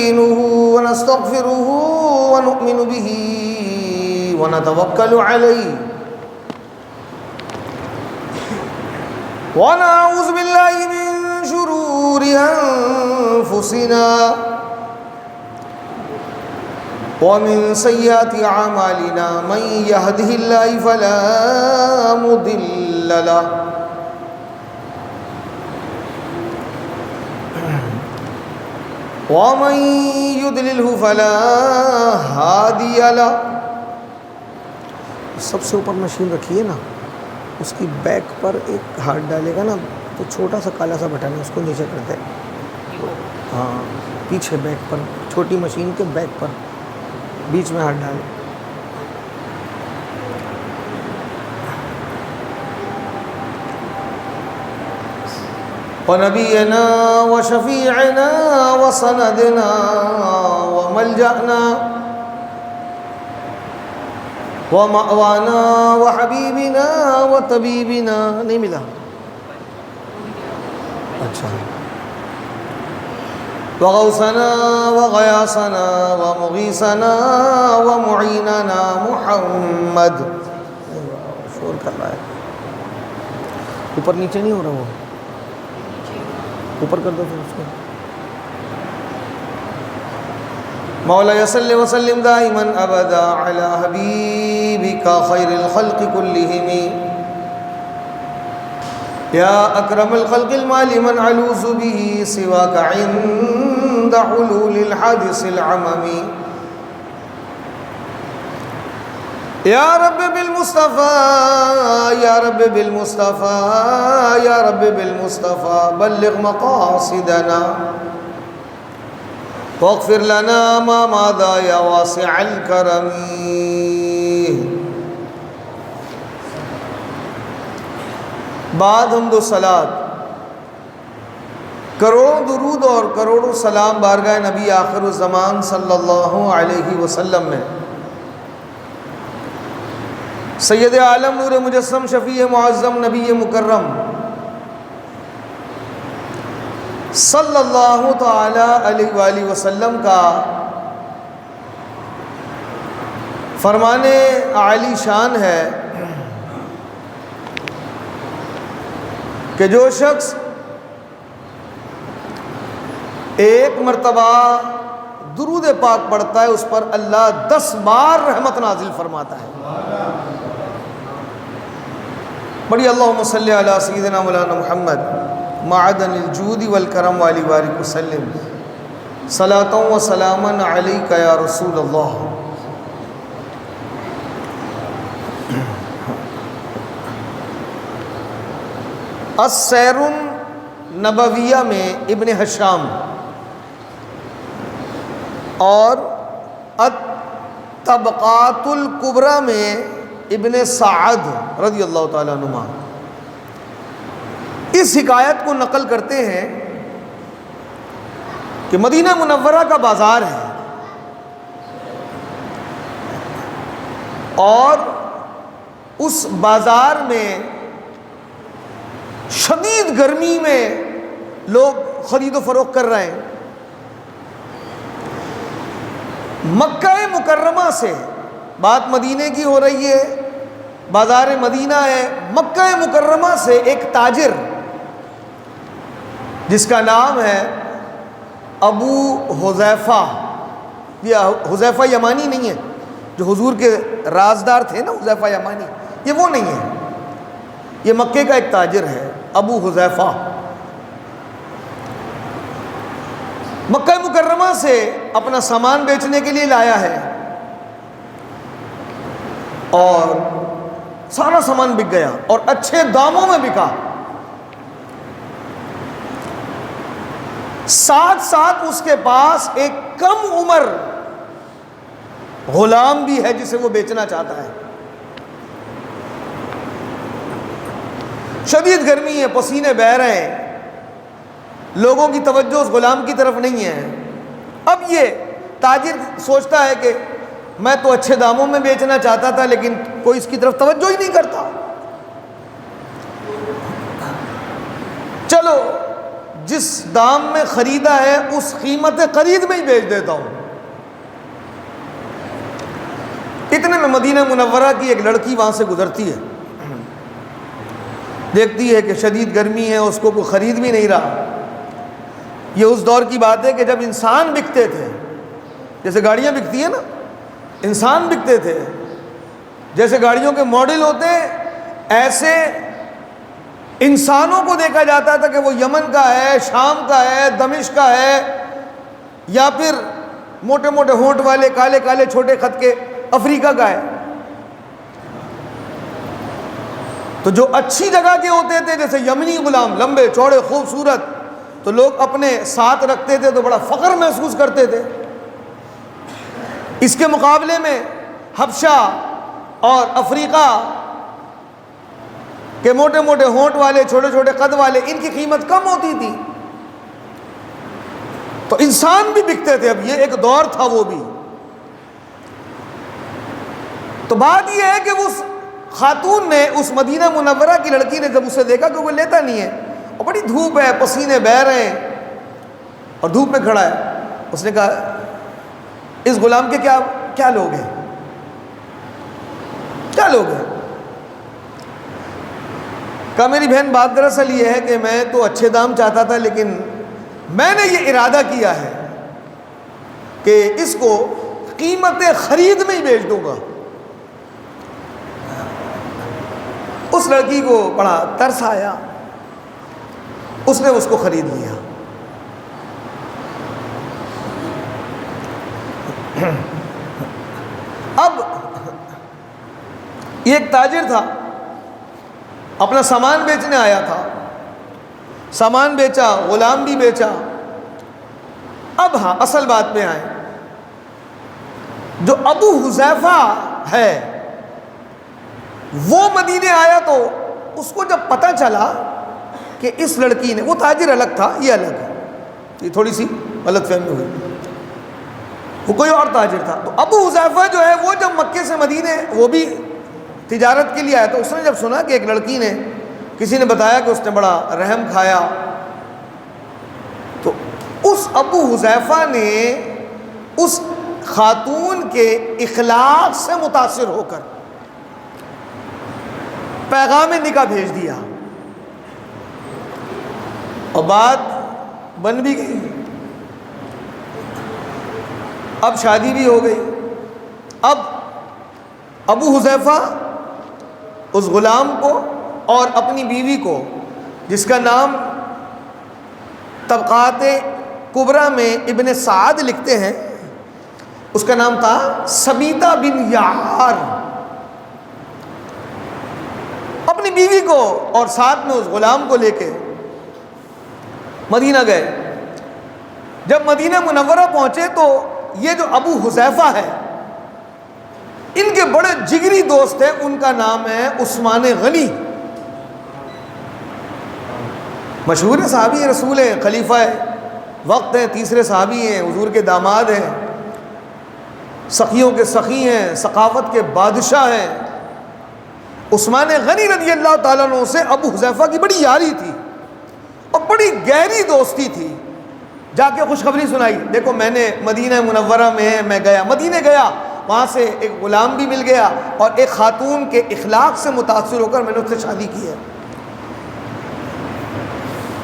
ونستعينه ونستغفره ونؤمن به ونتوكل عليه ونعوذ بالله من شرور أنفسنا ومن سيئات أعمالنا من يهده الله فلا مضل له ومن يضلله فلا هادي له. سب سے اوپر مشین رکھیے نا, اس کی بیک پر ایک ہاتھ ڈالے گا نا تو چھوٹا سا کالا سا بٹن ہے, اس کو نیچے کرتے ہیں. ہاں پیچھے بیک پر, چھوٹی مشین کے بیک پر بیچ میں ہاتھ ڈالے. وَنَبِيِّنَا وَشَفِيعِنَا وَسَنَدِنَا وَمَلْجَأْنَا وَمَأْوَانَا وَحَبِيبِنَا وَطَبِيبِنَا. نہیں ملا؟ اچھا. وَغَوْثَنَا وَغَيَاثَنَا وَمُغِيثَنَا وَمُعِينَنَا مُحَمَّد. شور کر رہا ہے, اوپر نیچے نہیں ہو رہا, وہ اوپر کر دو پھر اس کو. مولا صلی وسلم دائما ابدا علی حبیبک خیر الخلق کلہم یا اکرم الخلق المال من علوذ به سواک عند حلول الحادث العمم. یا رب بالمصطفى یا رب بالمصطفى یا رب بالمصطفى بلغ مقاصدنا واغفر لنا ما ماضى یا واسع الکرم. بعد حمد و صلات, کروڑوں درود اور کروڑوں سلام بارگاہ نبی آخر الزمان صلی اللہ علیہ وسلم میں, سید عالم نور مجسم شفیع معظم نبی مکرم صلی اللہ تعالی علیہ وآلہ وسلم کا فرمان عالی شان ہے کہ جو شخص ایک مرتبہ درود پاک پڑھتا ہے اس پر اللہ 10 بار رحمت نازل فرماتا ہے. بڑی اللہم صلی علی سیدنا مولانا محمد معدن الجود والکرم والی بارک وسلم صلاۃ و سلاما علیک یا رسول اللہ. السیر النبویہ میں ابن ہشام اور الطبقات الکبریٰ میں ابن سعد رضی اللہ تعالیٰ عنہ اس حکایت کو نقل کرتے ہیں کہ مدینہ منورہ کا بازار ہے اور اس بازار میں شدید گرمی میں لوگ خرید و فروخت کر رہے ہیں. مکہ مکرمہ سے, بات مدینے کی ہو رہی ہے, بازار مدینہ ہے, مکہ مکرمہ سے ایک تاجر جس کا نام ہے ابو حذیفہ, یہ حذیفہ یمانی نہیں ہے جو حضور کے رازدار تھے نا, حذیفہ یمانی, یہ وہ نہیں ہے, یہ مکے کا ایک تاجر ہے ابو حذیفہ. مکہ مکرمہ سے اپنا سامان بیچنے کے لیے لایا ہے اور سارا سامان بک گیا اور اچھے داموں میں بکا. ساتھ ساتھ اس کے پاس ایک کم عمر غلام بھی ہے جسے وہ بیچنا چاہتا ہے. شدید گرمی ہے, پسینے بہہ رہے ہیں, لوگوں کی توجہ اس غلام کی طرف نہیں ہے. اب یہ تاجر سوچتا ہے کہ میں تو اچھے داموں میں بیچنا چاہتا تھا لیکن کوئی اس کی طرف توجہ ہی نہیں کرتا. چلو جس دام میں خریدا ہے اس قیمت خرید میں ہی بیچ دیتا ہوں۔ اتنے میں مدینہ منورہ کی ایک لڑکی وہاں سے گزرتی ہے، دیکھتی ہے کہ شدید گرمی ہے، اس کو کوئی خرید بھی نہیں رہا۔ یہ اس دور کی بات ہے کہ جب انسان بکتے تھے، جیسے گاڑیاں بکتی ہیں نا، انسان بکتے تھے، جیسے گاڑیوں کے ماڈل ہوتے ہیں، ایسے انسانوں کو دیکھا جاتا تھا کہ وہ یمن کا ہے، شام کا ہے، دمشق کا ہے، یا پھر موٹے موٹے ہونٹ والے کالے کالے چھوٹے خط کے افریقہ کا ہے۔ تو جو اچھی جگہ کے ہوتے تھے، جیسے یمنی غلام، لمبے چوڑے خوبصورت، تو لوگ اپنے ساتھ رکھتے تھے تو بڑا فخر محسوس کرتے تھے۔ اس کے مقابلے میں حبشہ اور افریقہ کہ موٹے موٹے ہونٹ والے چھوٹے چھوٹے قد والے، ان کی قیمت کم ہوتی تھی، تو انسان بھی بکتے تھے۔ اب یہ ایک دور تھا وہ بھی۔ تو بات یہ ہے کہ اس خاتون نے، اس مدینہ منورہ کی لڑکی نے جب اسے دیکھا کہ وہ لیتا نہیں ہے اور بڑی دھوپ ہے، پسینے بہہ رہے ہیں اور دھوپ میں کھڑا ہے، اس نے کہا اس غلام کے کیا لوگ ہیں، کیا لوگ ہیں؟ کہا میری بہن بات دراصل یہ ہے کہ میں تو اچھے دام چاہتا تھا، لیکن میں نے یہ ارادہ کیا ہے کہ اس کو قیمت خرید میں ہی بیچ دوں گا۔ اس لڑکی کو بڑا ترس آیا، اس نے اس کو خرید لیا۔ اب یہ ایک تاجر تھا، اپنا سامان بیچنے آیا تھا، سامان بیچا، غلام بھی بیچا۔ اب ہاں اصل بات پہ آئیں، جو ابو حذیفہ ہے وہ مدینے آیا تو اس کو جب پتہ چلا کہ اس لڑکی نے، وہ تاجر الگ تھا، یہ الگ ہے، یہ تھوڑی سی غلط فہمی ہوئی، وہ کوئی اور تاجر تھا۔ تو ابو حذیفہ جو ہے وہ جب مکے سے مدینے، وہ بھی تجارت کے لیے آیا، تو اس نے جب سنا کہ ایک لڑکی نے، کسی نے بتایا کہ اس نے بڑا رحم کھایا، تو اس ابو حذیفہ نے اس خاتون کے اخلاق سے متاثر ہو کر پیغام نکاح بھیج دیا، اور بات بن بھی گئی، اب شادی بھی ہو گئی۔ اب ابو حذیفہ اس غلام کو اور اپنی بیوی کو، جس کا نام طبقات کبریٰ میں ابن سعد لکھتے ہیں، اس کا نام تھا سمیطہ بن یعار، اپنی بیوی کو اور ساتھ میں اس غلام کو لے کے مدینہ گئے۔ جب مدینہ منورہ پہنچے تو یہ جو ابو حذیفہ ہے، ان کے بڑے جگری دوست ہیں، ان کا نام ہے عثمان غنی، مشہور صحابی رسول ہیں، خلیفہ وقت ہیں، تیسرے صحابی ہیں، حضور کے داماد ہیں، سخیوں کے سخی ہیں، ثقافت کے بادشاہ ہیں۔ عثمان غنی رضی اللہ تعالیٰ عنہ سے ابو حذیفہ کی بڑی یاری تھی اور بڑی گہری دوستی تھی۔ جا کے خوشخبری سنائی، دیکھو میں نے مدینہ منورہ میں گیا، مدینے گیا، وہاں سے ایک غلام بھی مل گیا اور ایک خاتون کے اخلاق سے متاثر ہو کر میں نے اس سے شادی کی ہے۔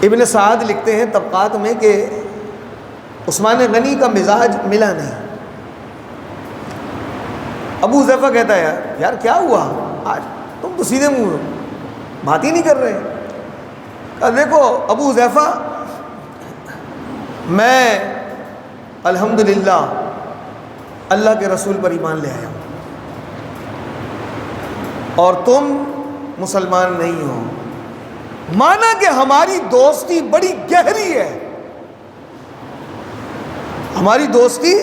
ابن سعد لکھتے ہیں طبقات میں کہ عثمان غنی کا مزاج ملا نہیں۔ ابو حذیفہ کہتا ہے یار کیا ہوا آج، تم تو سیدھے منہ بات ہی نہیں کر رہے۔ کہا دیکھو ابو حذیفہ، میں الحمدللہ اللہ کے رسول پر ایمان لے آیا ہوں اور تم مسلمان نہیں ہو، مانا کہ ہماری دوستی بڑی گہری ہے، ہماری دوستی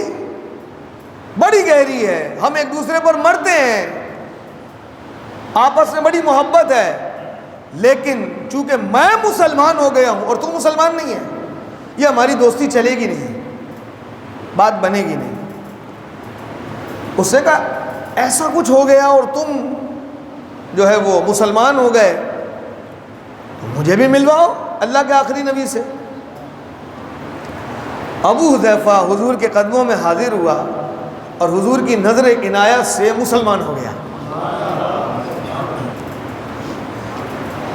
بڑی گہری ہے، ہم ایک دوسرے پر مرتے ہیں، آپس میں بڑی محبت ہے، لیکن چونکہ میں مسلمان ہو گیا ہوں اور تم مسلمان نہیں ہے، یہ ہماری دوستی چلے گی نہیں، بات بنے گی نہیں۔ اس نے کہا ایسا کچھ ہو گیا اور تم جو ہے وہ مسلمان ہو گئے، مجھے بھی ملواؤ اللہ کے آخری نبی سے۔ ابو حذیفہ حضور کے قدموں میں حاضر ہوا اور حضور کی نظر عنایت سے مسلمان ہو گیا۔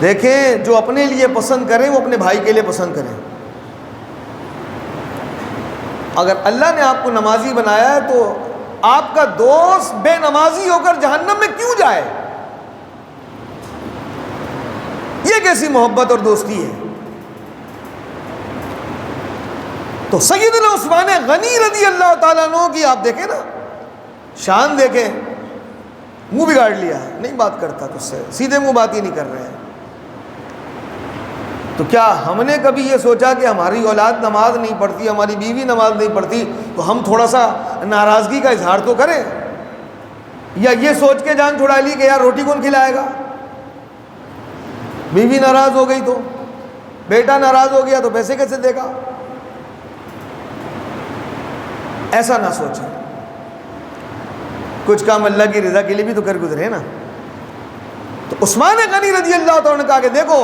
دیکھیں، جو اپنے لیے پسند کریں وہ اپنے بھائی کے لیے پسند کریں۔ اگر اللہ نے آپ کو نمازی بنایا ہے تو آپ کا دوست بے نمازی ہو کر جہنم میں کیوں جائے؟ یہ کیسی محبت اور دوستی ہے؟ تو سیدنا عثمان غنی رضی اللہ تعالیٰ عنہ کی آپ دیکھیں نا، شان دیکھیں، منہ بگاڑ لیا، نہیں بات کرتا تجھ سے، سیدھے منہ بات ہی نہیں کر رہے ہیں۔ تو کیا ہم نے کبھی یہ سوچا کہ ہماری اولاد نماز نہیں پڑھتی، ہماری بیوی نماز نہیں پڑھتی، تو ہم تھوڑا سا ناراضگی کا اظہار تو کریں؟ یا یہ سوچ کے جان چھڑا لی کہ یار روٹی کون کھلائے گا؟ بیوی ناراض ہو گئی تو، بیٹا ناراض ہو گیا تو پیسے کیسے دے گا؟ ایسا نہ سوچیں، کچھ کام اللہ کی رضا کے لیے بھی تو کر گزرے نا۔ تو عثمان غنی رضی اللہ تعالیٰ نے کہا کہ دیکھو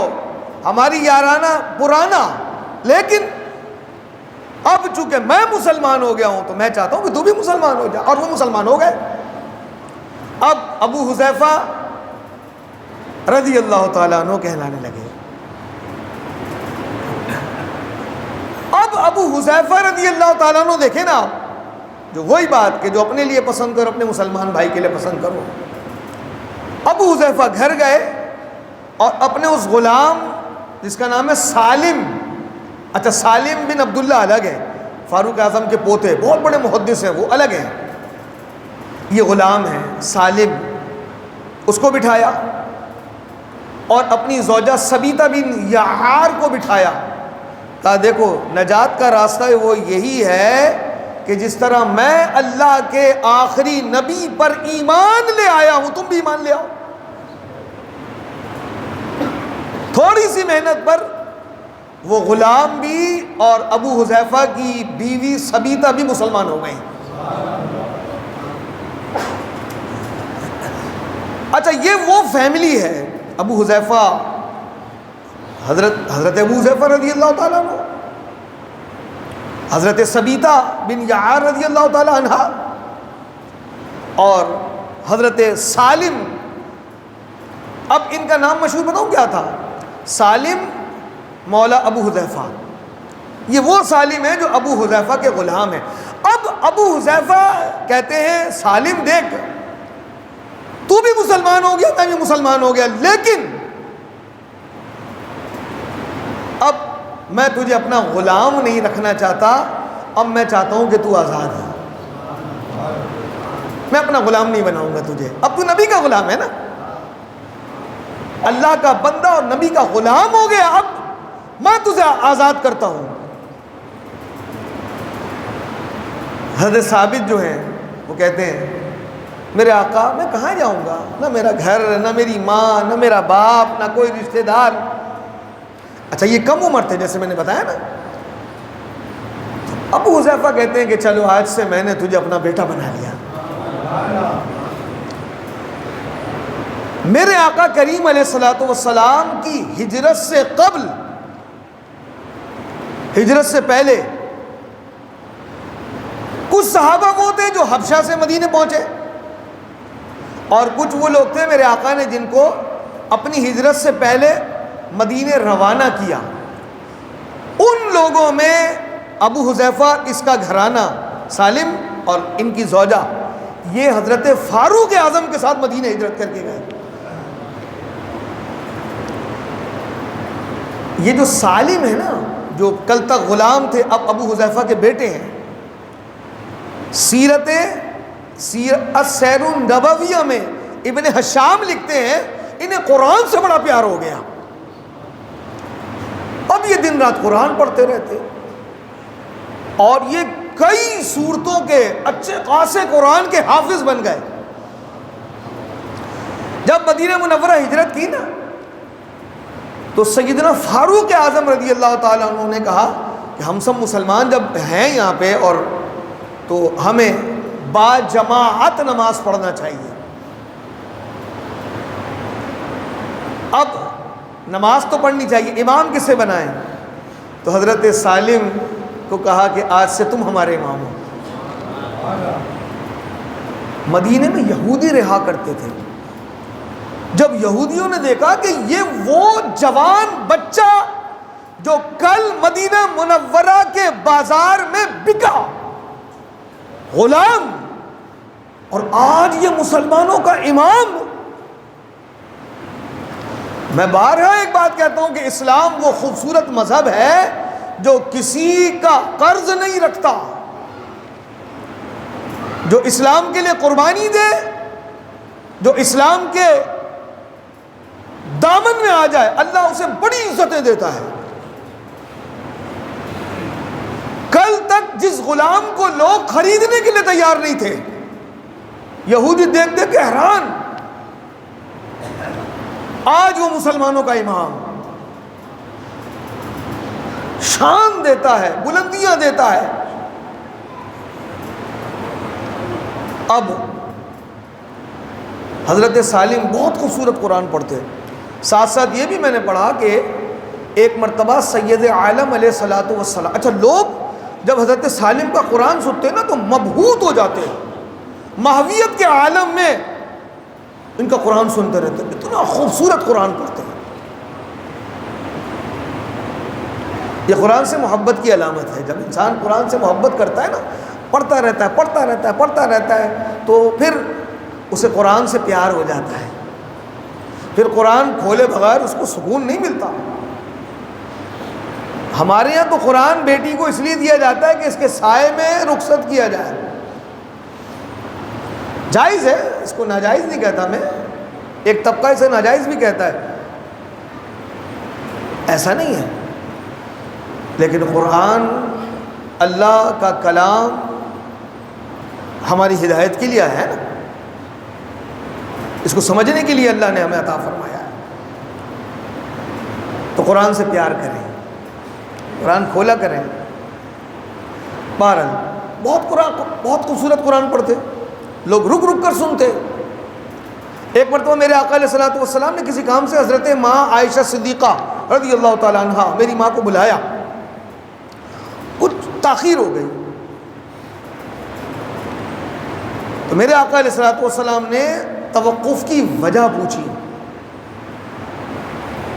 ہماری یارانہ پرانا، لیکن اب چونکہ میں مسلمان ہو گیا ہوں تو میں چاہتا ہوں کہ تو بھی مسلمان ہو جا، اور وہ مسلمان ہو گئے۔ اب ابو حذیفہ رضی اللہ تعالیٰ عنہ کہلانے لگے۔ اب ابو حذیفہ رضی اللہ تعالیٰ عنہ دیکھیں نا، جو وہی بات کہ جو اپنے لیے پسند کرو اپنے مسلمان بھائی کے لیے پسند کرو۔ ابو حذیفہ گھر گئے اور اپنے اس غلام جس کا نام ہے سالم، اچھا سالم بن عبداللہ الگ ہے، فاروق اعظم کے پوتے، بہت بڑے محدث ہیں، وہ الگ ہیں، یہ غلام ہے سالم، اس کو بٹھایا اور اپنی زوجہ سبیتہ بن یعار کو بٹھایا۔ کہا دیکھو نجات کا راستہ وہ یہی ہے کہ جس طرح میں اللہ کے آخری نبی پر ایمان لے آیا ہوں تم بھی ایمان لے آؤ۔ تھوڑی سی محنت پر وہ غلام بھی اور ابو حذیفہ کی بیوی سبیتہ بھی مسلمان ہو گئیں۔ اچھا یہ وہ فیملی ہے، ابو حذیفہ، حضرت ابو حذیفہ رضی اللہ تعالیٰ عنہ، حضرت سبیتہ بن یعار رضی اللہ تعالیٰ عنہ، اور حضرت سالم۔ اب ان کا نام مشہور بتاؤں کیا تھا؟ سالم مولا ابو حذیفہ، یہ وہ سالم ہے جو ابو حذیفہ کے غلام ہیں۔ اب ابو حذیفہ کہتے ہیں سالم دیکھ تو بھی مسلمان ہو گیا میں بھی مسلمان ہو گیا، لیکن اب میں تجھے اپنا غلام نہیں رکھنا چاہتا، اب میں چاہتا ہوں کہ تو آزاد ہے، میں اپنا غلام نہیں بناؤں گا تجھے، اب تو نبی کا غلام ہے نا، اللہ کا بندہ اور نبی کا غلام ہو گیا، اب میں تجھے آزاد کرتا ہوں۔ حضرت ثابت جو ہیں وہ کہتے ہیں میرے آقا میں کہاں جاؤں گا، نہ میرا گھر، نہ میری ماں، نہ میرا باپ، نہ کوئی رشتہ دار۔ اچھا یہ کم عمر تھے جیسے میں نے بتایا نا۔ ابو حذیفہ کہتے ہیں کہ چلو آج سے میں نے تجھے اپنا بیٹا بنا لیا۔ میرے آقا کریم علیہ الصلوۃ والسلام کی ہجرت سے قبل، ہجرت سے پہلے کچھ صحابہ وہ تھے جو حبشہ سے مدینے پہنچے، اور کچھ وہ لوگ تھے میرے آقا نے جن کو اپنی ہجرت سے پہلے مدینے روانہ کیا۔ ان لوگوں میں ابو حذیفہ، اس کا گھرانہ سالم اور ان کی زوجہ، یہ حضرت فاروق اعظم کے ساتھ مدینہ ہجرت کر کے گئے۔ یہ جو سالم ہے نا، جو کل تک غلام تھے اب ابو حذیفہ کے بیٹے ہیں، سیرت السیر النبویہ میں ابن ہشام لکھتے ہیں انہیں قرآن سے بڑا پیار ہو گیا، اب یہ دن رات قرآن پڑھتے رہتے، اور یہ کئی سورتوں کے اچھے خاصے قرآن کے حافظ بن گئے۔ جب مدینہ منورہ ہجرت کی نا تو سیدنا فاروق اعظم رضی اللہ تعالیٰ عنہ نے کہا کہ ہم سب مسلمان جب ہیں یہاں پہ، اور تو ہمیں با جماعت نماز پڑھنا چاہیے۔ اب نماز تو پڑھنی چاہیے، امام کسے بنائیں؟ تو حضرت سالم کو کہا کہ آج سے تم ہمارے امام ہو۔ مدینے میں یہودی رہا کرتے تھے۔ جب یہودیوں نے دیکھا کہ یہ وہ جوان بچہ جو کل مدینہ منورہ کے بازار میں بکا غلام، اور آج یہ مسلمانوں کا امام۔ میں بارہا ایک بات کہتا ہوں کہ اسلام وہ خوبصورت مذہب ہے جو کسی کا قرض نہیں رکھتا، جو اسلام کے لیے قربانی دے، جو اسلام کے دامن میں آ جائے اللہ اسے بڑی عزتیں دیتا ہے۔ کل تک جس غلام کو لوگ خریدنے کے لیے تیار نہیں تھے، یہودی دیکھ دیکھ کے حیران، آج وہ مسلمانوں کا امام، شان دیتا ہے، بلندیاں دیتا ہے۔ اب حضرت سالم بہت خوبصورت قرآن پڑھتے، ساتھ ساتھ یہ بھی میں نے پڑھا کہ ایک مرتبہ سید عالم علیہ الصلوۃ والسلام، اچھا لوگ جب حضرت سالم کا قرآن سنتے نا تو مبہوت ہو جاتے، ماہویت کے عالم میں ان کا قرآن سنتے رہتے، اتنا خوبصورت قرآن پڑھتے ہیں۔ یہ قرآن سے محبت کی علامت ہے۔ جب انسان قرآن سے محبت کرتا ہے نا، پڑھتا رہتا ہے پڑھتا رہتا ہے پڑھتا رہتا ہے، تو پھر اسے قرآن سے پیار ہو جاتا ہے، پھر قرآن کھولے بغیر اس کو سکون نہیں ملتا۔ ہمارے یہاں تو قرآن بیٹی کو اس لیے دیا جاتا ہے کہ اس کے سائے میں رخصت کیا جائے، جائز ہے، اس کو ناجائز نہیں کہتا میں، ایک طبقہ اسے ناجائز بھی کہتا ہے، ایسا نہیں ہے، لیکن قرآن اللہ کا کلام ہماری ہدایت کے لیے ہے نا، اس کو سمجھنے کے لیے اللہ نے ہمیں عطا فرمایا ہے۔ تو قرآن سے پیار کریں، قرآن کھولا کریں۔ بہرحال بہت خوبصورت قرآن پڑھتے، لوگ رک رک کر سنتے۔ ایک مرتبہ میرے آقا علیہ الصلوۃ والسلام نے کسی کام سے حضرت ماں عائشہ صدیقہ رضی اللہ تعالیٰ عنہا میری ماں کو بلایا، کچھ تاخیر ہو گئی، تو میرے آقا علیہ الصلوۃ والسلام نے توقف کی وجہ پوچھی،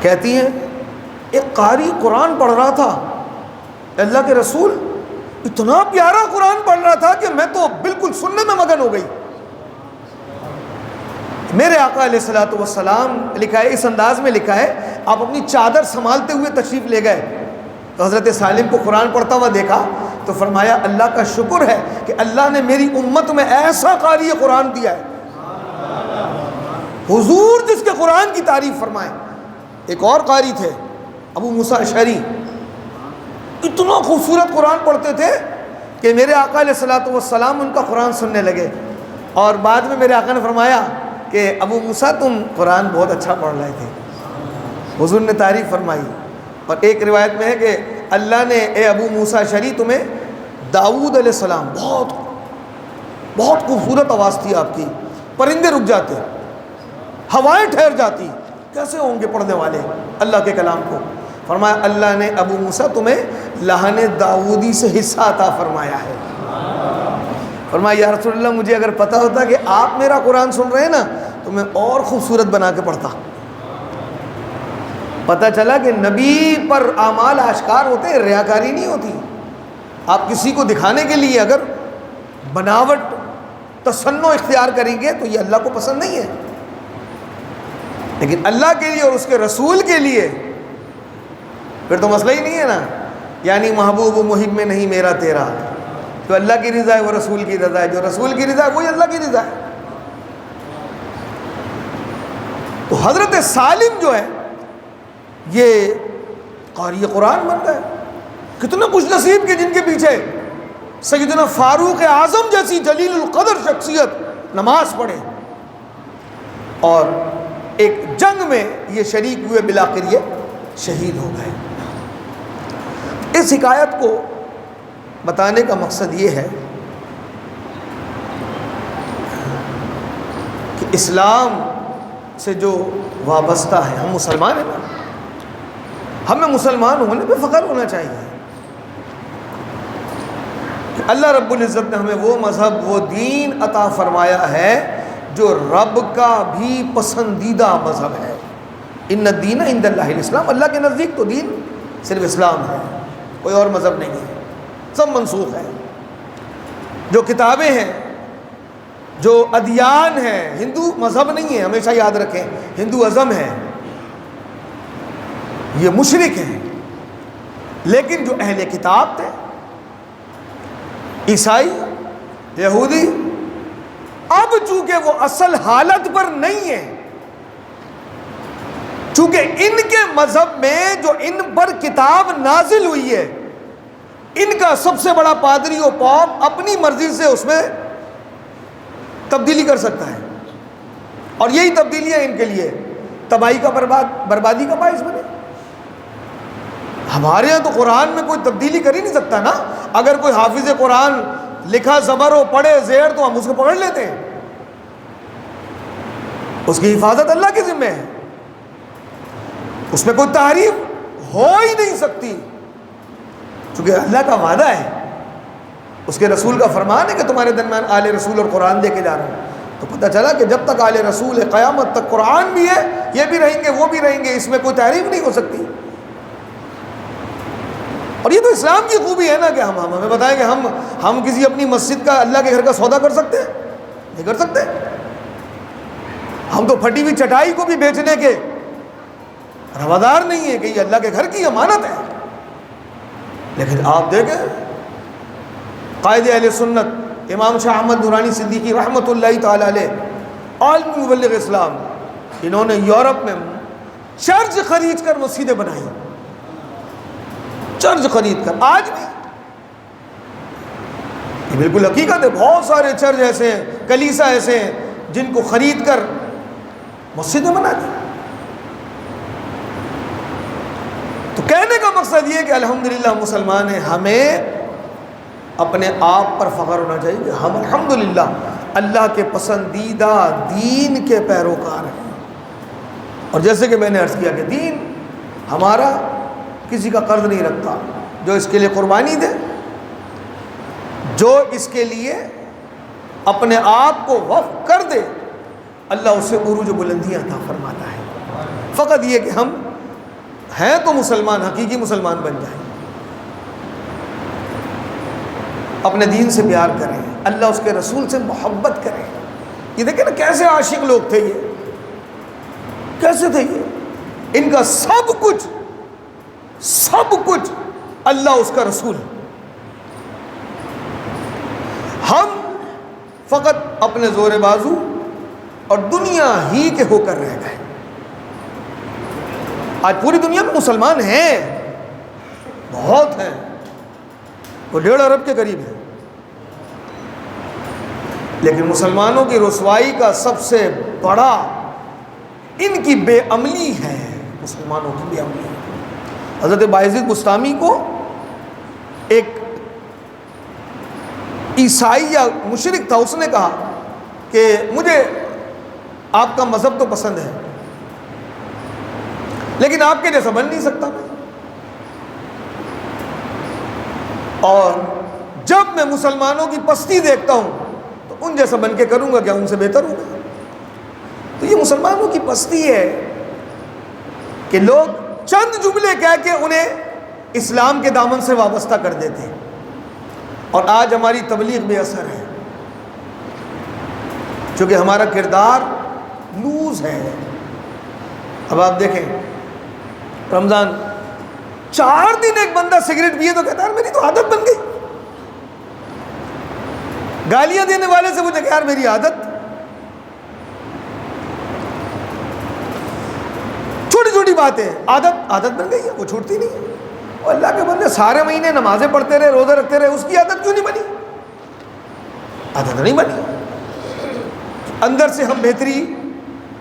کہتی ہیں ایک قاری قرآن پڑھ رہا تھا، اللہ کے رسول اتنا پیارا قرآن پڑھ رہا تھا کہ میں تو بالکل سننے میں مگن ہو گئی۔ میرے آقا علیہ الصلوۃ والسلام لکھا ہے، اس انداز میں لکھا ہے، آپ اپنی چادر سنبھالتے ہوئے تشریف لے گئے تو حضرت سالم کو قرآن پڑھتا ہوا دیکھا تو فرمایا اللہ کا شکر ہے کہ اللہ نے میری امت میں ایسا قاری قرآن دیا ہے۔ حضور جس کے قرآن کی تعریف فرمائے۔ ایک اور قاری تھے ابو موسیٰ اشعری، اتنا خوبصورت قرآن پڑھتے تھے کہ میرے آقا علیہ الصلوۃ والسلام ان کا قرآن سننے لگے، اور بعد میں میرے آقا نے فرمایا کہ ابو موسیٰ تم قرآن بہت اچھا پڑھ رہے تھے، حضور نے تعریف فرمائی۔ اور ایک روایت میں ہے کہ اللہ نے اے ابو موسیٰ اشعری تمہیں داؤد علیہ السلام، بہت خوبصورت آواز تھی آپ کی، پرندے رک جاتے، ہوائیں ٹھہر جاتی، کیسے ہوں گے پڑھنے والے اللہ کے کلام کو؟ فرمایا اللہ نے ابو موسیٰ تمہیں لہن داؤدی سے حصہ عطا فرمایا ہے۔ فرمایا یا رسول اللہ مجھے اگر پتہ ہوتا کہ آپ میرا قرآن سن رہے ہیں نا تو میں اور خوبصورت بنا کے پڑھتا۔ پتہ چلا کہ نبی پر اعمال آشکار ہوتے ہیں، ریاکاری نہیں ہوتی۔ آپ کسی کو دکھانے کے لیے اگر بناوٹ تصنع اختیار کریں گے تو یہ اللہ کو پسند نہیں ہے، لیکن اللہ کے لیے اور اس کے رسول کے لیے پھر تو مسئلہ ہی نہیں ہے نا، یعنی محبوب و محب میں نہیں میرا تیرا، جو اللہ کی رضا ہے وہ رسول کی رضا ہے، جو رسول کی رضا ہے وہی اللہ کی رضا ہے۔ تو حضرت سالم جو ہے یہ قاری قرآن بن گئے۔ کتنے خوش نصیب کے جن کے پیچھے سیدنا فاروق اعظم جیسی جلیل القدر شخصیت نماز پڑھے اور ایک جنگ میں یہ شریک ہوئے، بالآخر یہ شہید ہو گئے۔ اس حکایت کو بتانے کا مقصد یہ ہے کہ اسلام سے جو وابستہ ہے، ہم مسلمان ہیں نا، ہمیں مسلمان ہونے پہ فخر ہونا چاہیے۔ اللہ رب العزت نے ہمیں وہ مذہب، وہ دین عطا فرمایا ہے جو رب کا بھی پسندیدہ مذہب ہے۔ ان الدین عند اللہ الاسلام، اللہ کے نزدیک تو دین صرف اسلام ہے، کوئی اور مذہب نہیں ہے، سب منسوخ ہے۔ جو کتابیں ہیں، جو ادیان ہیں، ہندو مذہب نہیں ہے، ہمیشہ یاد رکھیں، ہندو ازم ہے، یہ مشرک ہیں۔ لیکن جو اہل کتاب تھے، عیسائی، یہودی، اب چونکہ وہ اصل حالت پر نہیں ہے، چونکہ ان کے مذہب میں جو ان پر کتاب نازل ہوئی ہے، ان کا سب سے بڑا پادری و پوپ اپنی مرضی سے اس میں تبدیلی کر سکتا ہے، اور یہی تبدیلیاں ان کے لیے تباہی کا بربادی کا باعث بنے۔ ہمارے ہاں تو قرآن میں کوئی تبدیلی کر ہی نہیں سکتا نا۔ اگر کوئی حافظ قرآن لکھا زبر ہو، پڑھے زیر، تو ہم اس کو پکڑ لیتے ہیں، اس کی حفاظت اللہ کے ذمہ ہے، اس میں کوئی تحریف ہو ہی نہیں سکتی، چونکہ اللہ کا وعدہ ہے، اس کے رسول کا فرمان ہے کہ تمہارے درمیان آل رسول اور قرآن دے کے جا رہا ہوں۔ تو پتہ چلا کہ جب تک آل رسول ہے، قیامت تک قرآن بھی ہے، یہ بھی رہیں گے، وہ بھی رہیں گے، اس میں کوئی تحریف نہیں ہو سکتی۔ اور یہ تو اسلام کی خوبی ہے نا کہ ہمیں بتائیں کہ ہم کسی اپنی مسجد کا، اللہ کے گھر کا سودا کر سکتے ہیں؟ نہیں کر سکتے۔ ہم تو پھٹی ہوئی چٹائی کو بھی بیچنے کے روادار نہیں ہے کہ یہ اللہ کے گھر کی امانت ہے۔ لیکن آپ دیکھیں، قائد اہل سنت امام شاہ احمد نورانی صدیقی رحمۃ اللہ تعالی علیہ، عالمی مبلغ اسلام، انہوں نے یورپ میں چرچ خرید کر مسجدیں بنائی، چرچ خرید کر۔ آج بھی یہ بالکل حقیقت ہے، بہت سارے چرچ ایسے ہیں، کلیسا ایسے ہیں جن کو خرید کر مسجدیں بنا دی۔ تو کہنے کا مقصد یہ کہ الحمدللہ ہم مسلمان ہیں، ہمیں اپنے آپ پر فخر ہونا چاہیے کہ ہم الحمدللہ اللہ کے پسندیدہ دین کے پیروکار ہیں۔ اور جیسے کہ میں نے عرض کیا کہ دین ہمارا کسی کا قرض نہیں رکھتا، جو اس کے لیے قربانی دے، جو اس کے لیے اپنے آپ کو وقف کر دے، اللہ اس سے عروج و بلندیاں عطا فرماتا ہے۔ فقط یہ کہ ہم ہیں تو مسلمان، حقیقی مسلمان بن جائیں، اپنے دین سے پیار کریں، اللہ اس کے رسول سے محبت کریں۔ یہ دیکھیں نا کیسے عاشق لوگ تھے، یہ کیسے تھے، یہ ان کا سب کچھ اللہ اس کا رسول۔ ہم فقط اپنے زور بازو اور دنیا ہی کے ہو کر رہ گئے۔ آج پوری دنیا میں مسلمان ہیں، بہت ہیں، وہ 1.5 ارب کے قریب ہیں، لیکن مسلمانوں کی رسوائی کا سب سے بڑا ان کی بے عملی ہے، مسلمانوں کی بے عملی۔ حضرت بایزید بستامی کو ایک عیسائی یا مشرک تھا، اس نے کہا کہ مجھے آپ کا مذہب تو پسند ہے، لیکن آپ کے جیسا بن نہیں سکتا میں، اور جب میں مسلمانوں کی پستی دیکھتا ہوں تو ان جیسا بن کے کروں گا، کیا ان سے بہتر ہوں گا؟ تو یہ مسلمانوں کی پستی ہے کہ لوگ چند جملے کہہ کے انہیں اسلام کے دامن سے وابستہ کر دیتے ہیں، اور آج ہماری تبلیغ بے اثر ہے، چونکہ ہمارا کردار لوز ہے۔ اب آپ دیکھیں، رمضان 4 دن ایک بندہ سگریٹ پیے تو کہتا ہے میری تو عادت بن گئی، گالیاں دینے والے سے مجھے کہ یار میری عادت، چھوٹی چھوٹی باتیں، عادت بن گئی ہے، وہ چھوٹتی نہیں ہے۔ اور اللہ کے بندے سارے مہینے نمازیں پڑھتے رہے، روزے رکھتے رہے، اس کی عادت کیوں نہیں بنی؟ عادت نہیں بنی۔ اندر سے ہم بہتری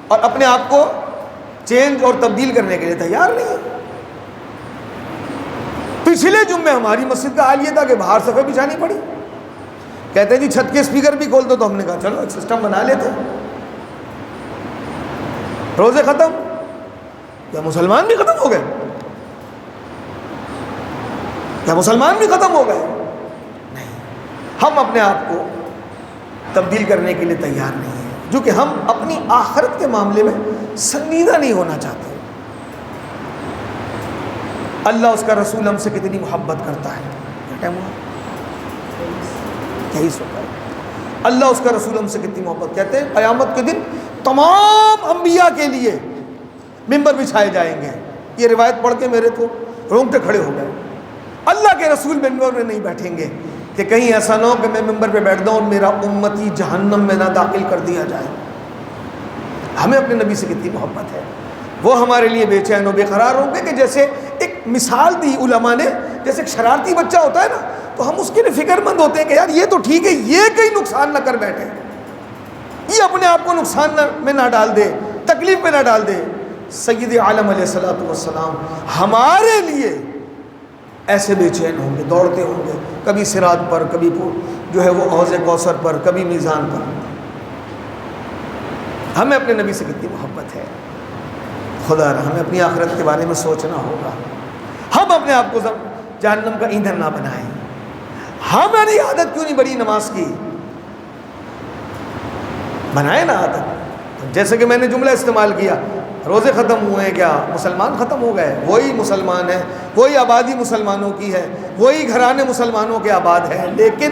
اور اپنے آپ کو چینج اور تبدیل کرنے کے لیے تیار نہیں ہے۔ پچھلے جمعے ہماری مسجد کا حال یہ تھا کہ باہر صفحے بچھانی پڑی، کہتے ہیں جی چھت کے اسپیکر بھی کھول دو، تو ہم نے کہا چلو ایک سسٹم بنا لیتے، روزے ختم، یا مسلمان بھی ختم ہو گئے؟ کیا مسلمان بھی ختم ہو گئے؟ نہیں، ہم اپنے آپ کو تبدیل کرنے کے لیے تیار نہیں ہیں، جو کہ ہم اپنی آخرت کے معاملے میں سنجیدہ نہیں ہونا چاہتے۔ اللہ اس کا رسول ہم سے کتنی محبت کرتا ہے۔ کیا ٹائم ہوا؟ 23 ہوتا ہے۔ اللہ اس کا رسول ہم سے کتنی محبت، کہتے ہیں قیامت کے دن تمام انبیاء کے لیے ممبر بچھائے جائیں گے۔ یہ روایت پڑھ کے میرے تو رونگٹے کھڑے ہو گئے۔ اللہ کے رسول ممبر میں نہیں بیٹھیں گے کہ کہیں ایسا نہ ہو کہ میں ممبر پہ بیٹھ جاؤں اور میرا امتی جہنم میں نہ داخل کر دیا جائے۔ ہمیں اپنے نبی سے کتنی محبت ہے، وہ ہمارے لیے بے چین و بے قرار ہوں گے کہ جیسے ایک مثال دی علماء نے، جیسے ایک شرارتی بچہ ہوتا ہے نا، تو ہم اس کے لیے فکر مند ہوتے ہیں کہ یار یہ تو ٹھیک ہے، یہ کہیں نقصان نہ کر بیٹھے، یہ اپنے آپ کو نقصان میں نہ ڈال دے، تکلیف میں نہ ڈال دے۔ سید عالم علیہ الصلوۃ والسلام ہمارے لیے ایسے بے چین ہوں گے، دوڑتے ہوں گے، کبھی صراط پر، کبھی جو ہے وہ حوض کوثر پر، کبھی میزان پر۔ ہمیں اپنے نبی سے کتنی محبت ہے، خدا را ہمیں اپنی آخرت کے بارے میں سوچنا ہوگا۔ ہم اپنے آپ کو جہنم کا ایندھن نہ بنائیں۔ ہماری عادت کیوں نہیں بڑی نماز کی؟ بنائے نا عادت۔ جیسے کہ میں نے جملہ استعمال کیا، روزے ختم ہوئے کیا مسلمان ختم ہو گئے؟ وہی مسلمان ہیں، وہی آبادی مسلمانوں کی ہے، وہی گھرانے مسلمانوں کے آباد ہیں، لیکن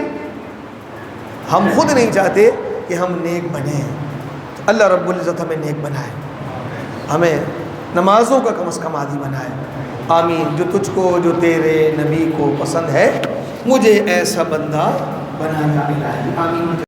ہم خود نہیں چاہتے کہ ہم نیک بنیں۔ اللہ رب العزت ہمیں نیک بنائے، ہمیں نمازوں کا کم از کم عادی بنائے۔ آمین۔ جو تجھ کو، جو تیرے نبی کو پسند ہے، مجھے ایسا بندہ بنا۔ آمین۔